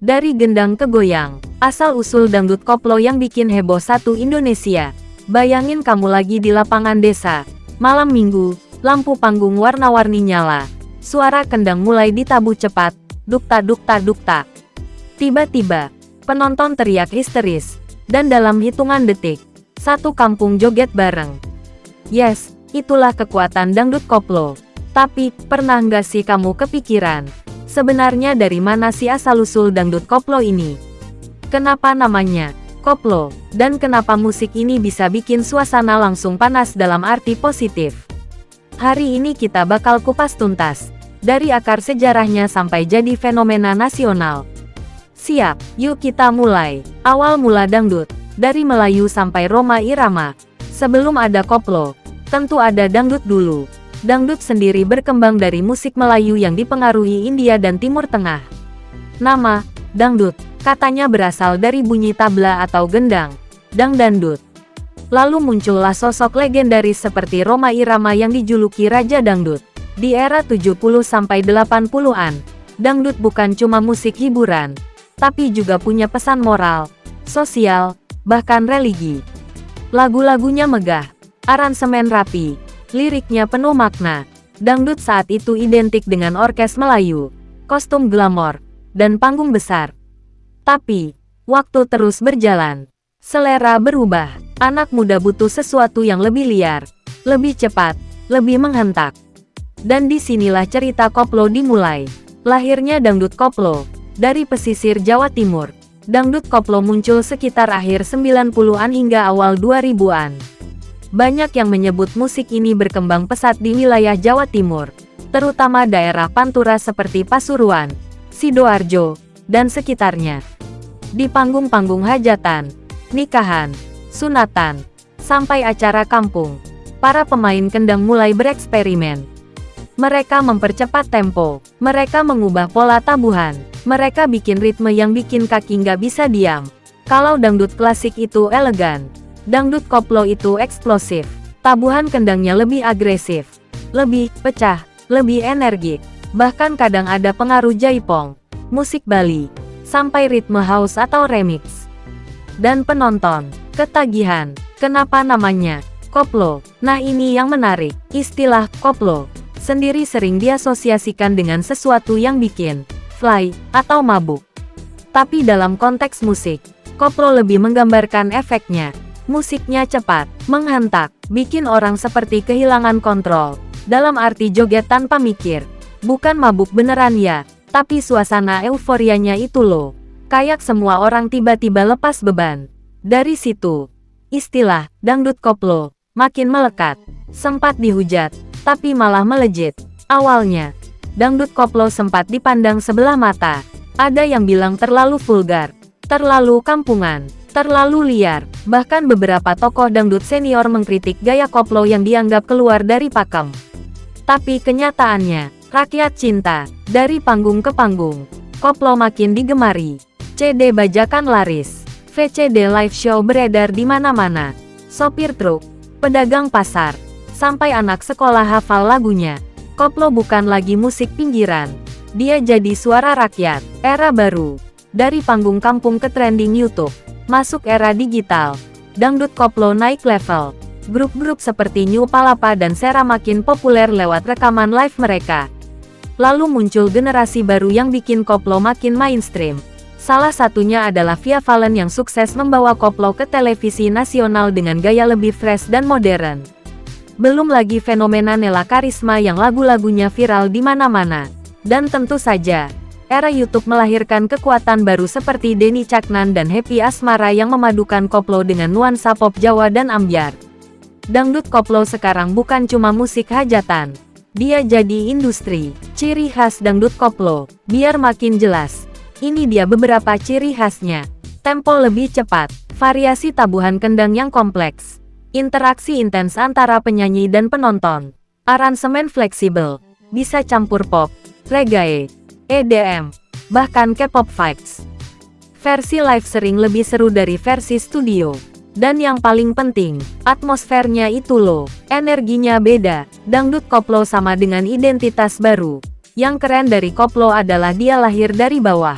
Dari gendang ke goyang, asal-usul dangdut koplo yang bikin heboh satu Indonesia. Bayangin kamu lagi di lapangan desa, malam minggu, lampu panggung warna-warni nyala. Suara kendang mulai ditabuh cepat, dukta dukta dukta. Tiba-tiba, penonton teriak histeris, dan dalam hitungan detik, satu kampung joget bareng. Yes, itulah kekuatan dangdut koplo. Tapi, pernah nggak sih kamu kepikiran, sebenarnya dari mana sih asal-usul dangdut koplo ini? Kenapa namanya koplo, dan kenapa musik ini bisa bikin suasana langsung panas dalam arti positif? Hari ini kita bakal kupas tuntas, dari akar sejarahnya sampai jadi fenomena nasional. Siap, yuk kita mulai. Awal mula dangdut, dari Melayu sampai Roma Irama. Sebelum ada koplo, tentu ada dangdut dulu. Dangdut sendiri berkembang dari musik Melayu yang dipengaruhi India dan Timur Tengah. Nama, dangdut, katanya berasal dari bunyi tabla atau gendang, dangdut. Lalu muncullah sosok legendaris seperti Roma Irama yang dijuluki Raja Dangdut. Di era 70-80-an, dangdut bukan cuma musik hiburan, tapi juga punya pesan moral, sosial, bahkan religi. Lagu-lagunya megah, aransemen rapi, liriknya penuh makna. Dangdut saat itu identik dengan orkes Melayu, kostum glamor, dan panggung besar. Tapi, waktu terus berjalan. Selera berubah. Anak muda butuh sesuatu yang lebih liar, lebih cepat, lebih menghentak. Dan disinilah cerita koplo dimulai. Lahirnya dangdut koplo. Dari pesisir Jawa Timur, dangdut koplo muncul sekitar akhir 90-an hingga awal 2000-an. Banyak yang menyebut musik ini berkembang pesat di wilayah Jawa Timur, terutama daerah Pantura seperti Pasuruan, Sidoarjo, dan sekitarnya. Di panggung-panggung hajatan, nikahan, sunatan, sampai acara kampung, para pemain kendang mulai bereksperimen. Mereka mempercepat tempo, mereka mengubah pola tabuhan, mereka bikin ritme yang bikin kaki nggak bisa diam. Kalau dangdut klasik itu elegan, dangdut koplo itu eksplosif. Tabuhan kendangnya lebih agresif, lebih pecah, lebih energik. Bahkan kadang ada pengaruh jaipong, musik Bali, sampai ritme house atau remix. Dan penonton, ketagihan. Kenapa namanya koplo? Nah ini yang menarik. Istilah koplo sendiri sering diasosiasikan dengan sesuatu yang bikin fly atau mabuk. Tapi dalam konteks musik, koplo lebih menggambarkan efeknya. Musiknya cepat, menghentak, bikin orang seperti kehilangan kontrol. Dalam arti joget tanpa mikir. Bukan mabuk beneran ya, tapi suasana euforianya itu loh. Kayak semua orang tiba-tiba lepas beban. Dari situ, istilah dangdut koplo makin melekat. Sempat dihujat, tapi malah melejit. Awalnya, dangdut koplo sempat dipandang sebelah mata. Ada yang bilang terlalu vulgar, terlalu kampungan, terlalu liar. Bahkan beberapa tokoh dangdut senior mengkritik gaya koplo yang dianggap keluar dari pakem. Tapi kenyataannya, rakyat cinta. Dari panggung ke panggung, koplo makin digemari. CD bajakan laris, VCD live show beredar di mana-mana. Sopir truk, pedagang pasar, sampai anak sekolah hafal lagunya. Koplo bukan lagi musik pinggiran. Dia jadi suara rakyat. Era baru. Dari panggung kampung ke trending YouTube. Masuk era digital. Dangdut koplo naik level. Grup-grup seperti New Palapa dan Sera makin populer lewat rekaman live mereka. Lalu muncul generasi baru yang bikin koplo makin mainstream. Salah satunya adalah Via Valen yang sukses membawa koplo ke televisi nasional dengan gaya lebih fresh dan modern. Belum lagi fenomena Nela Karisma yang lagu-lagunya viral di mana-mana. Dan tentu saja, era YouTube melahirkan kekuatan baru seperti Denny Caknan dan Happy Asmara yang memadukan koplo dengan nuansa pop Jawa dan ambyar. Dangdut koplo sekarang bukan cuma musik hajatan. Dia jadi industri. Ciri khas dangdut koplo, biar makin jelas. Ini dia beberapa ciri khasnya. Tempo lebih cepat, variasi tabuhan kendang yang kompleks, interaksi intens antara penyanyi dan penonton, aransemen fleksibel, bisa campur pop, reggae, EDM, bahkan K-pop vibes. Versi live sering lebih seru dari versi studio. Dan yang paling penting, atmosfernya itu loh, energinya beda. Dangdut koplo sama dengan identitas baru. Yang keren dari koplo adalah dia lahir dari bawah.